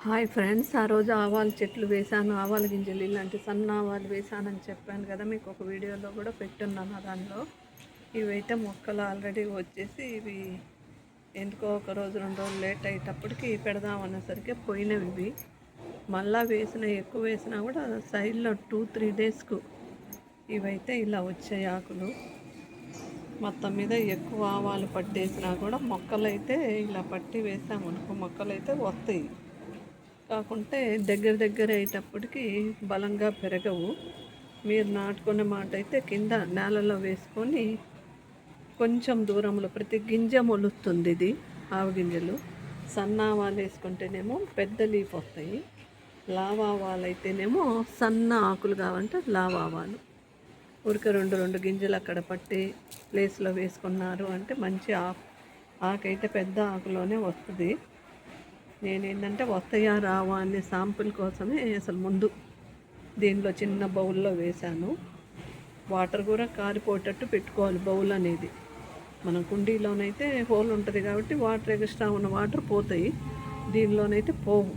Hi friends, ఆ రోజు ఆవాల చెట్లు వేశాను, ఆవాల గింజలు ఇలాంటి సన్న ఆవాలు వేశానని చెప్పాను కదా. మీకు ఒక వీడియోలో కూడా పెట్టున్నాను. దానిలో ఇవైతే మొక్కలు ఆల్రెడీ వచ్చేసి ఇవి ఎందుకో ఒక రోజు 2 రోజులు లేట్ అయ్యేటప్పటికి పెడదామనేసరికి పోయినవి ఇవి. మళ్ళీ ఎక్కువ వేసినా కూడా సైడ్లో 2-3 డేస్కు ఇవైతే ఇలా వచ్చాయి ఆకులు. మొత్తం మీద ఎక్కువ ఆవాలు పట్టేసినా కూడా మొక్కలు అయితే ఇలా పట్టి వేసామనుకో మొక్కలు అయితే వస్తాయి. కాకుంటే దగ్గర అయ్యేటప్పటికి బలంగా పెరగవు. మీరు నాటుకున్న మాట అయితే కింద నేలలో వేసుకొని కొంచెం దూరంలో ప్రతి గింజ మొలుస్తుంది. ఇది ఆవు గింజలు. సన్న ఆవాలు వేసుకుంటేనేమో పెద్ద లీఫ్ వస్తాయి. లావా ఆవాలు అయితేనేమో సన్న ఆకులు కావాలంటే లావా ఆవాలు. ఊరికే రెండు గింజలు అక్కడ పట్టి ప్లేస్లో వేసుకున్నారు అంటే మంచి ఆకైతే పెద్ద ఆకులోనే వస్తుంది. నేనేంటంటే వస్తాయా రావా అనే శాంపుల్ కోసమే అసలు ముందు దీనిలో చిన్న బౌల్లో వేశాను. వాటర్ కూడా కారిపోయేటట్టు పెట్టుకోవాలి బౌల్ అనేది. మన కుండీలోనైతే హోల్ ఉంటుంది కాబట్టి వాటర్ ఎక్స్ట్రా ఉన్న వాటర్ పోతాయి, దీనిలోనైతే పోవు.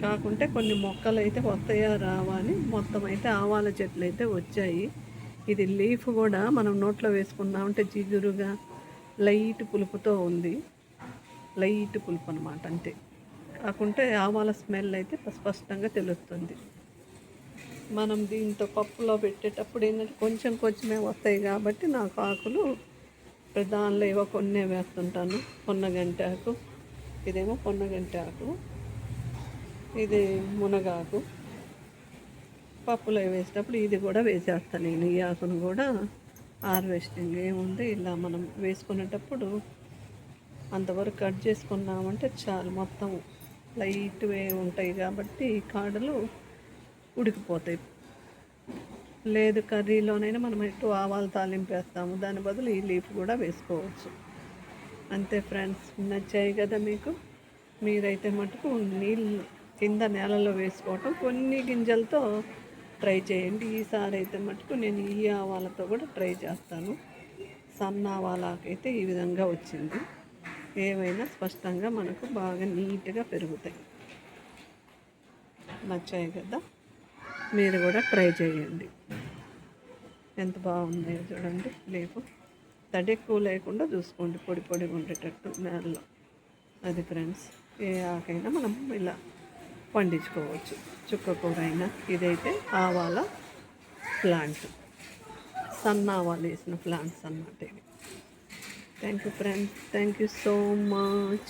కాకుంటే కొన్ని మొక్కలు అయితే వస్తాయా రావా అని మొత్తం అయితే ఆవాల చెట్లు అయితే వచ్చాయి. ఇది లీఫ్ కూడా మనం నోట్లో వేసుకున్నామంటే జిగురుగా లైట్ పులుపుతో ఉంది. లైట్ పులుపు అనమాట అంతే. కాకుంటే ఆవాల స్మెల్ అయితే స్పష్టంగా తెలుస్తుంది. మనం దీంతో పప్పులో పెట్టేటప్పుడు ఏంటంటే కొంచెమే వస్తాయి కాబట్టి నాకు ఆకులు దానిలో ఏవో కొన్ని వేస్తుంటాను. పొన్నగంటి ఆకు, ఇదేమో పొన్నగంటి ఆకు, ఇది మునగాకు. పప్పులో వేసేటప్పుడు ఇది కూడా వేసేస్తాను నేను. ఈ ఆకును కూడా హార్వెస్టింగ్ ఏముంది ఇలా మనం వేసుకునేటప్పుడు అంతవరకు కట్ చేసుకున్నామంటే చాలు. మొత్తం లైట్ వే ఉంటాయి కాబట్టి ఈ కాడలు ఉడికిపోతాయి. లేదు కర్రీలోనైనా మనం ఎక్కువ ఆవాలు తాలింపు వేస్తాము, దాని బదులు ఈ లీఫ్ కూడా వేసుకోవచ్చు. అంతే ఫ్రెండ్స్, నచ్చాయి కదా మీకు? మీరైతే మటుకు నీళ్ళు కింద నేలలో వేసుకోవటం కొన్ని గింజలతో ట్రై చేయండి. ఈసారి అయితే మటుకు నేను ఈ ఆవాలతో కూడా ట్రై చేస్తాను. సన్న ఆవాలకైతే ఈ విధంగా వచ్చింది. ఏవైనా స్పష్టంగా మనకు బాగా నీట్గా పెరుగుతాయి. నచ్చాయి కదా? మీరు కూడా ట్రై చేయండి. ఎంత బాగుంది చూడండి. లేపు తడి ఎక్కువ లేకుండా చూసుకోండి, పొడి ఉండేటట్టు నేలలో. అది ఫ్రెండ్స్, ఏ ఆకైనా మనం ఇలా పండించుకోవచ్చు. చుక్క కూర అయినా. ఇదైతే ఆవాల ప్లాంట్, సన్న ఆవాలు వేసిన ప్లాంట్స్ అన్నమాట ఇవి. Thank you friends, thank you so much.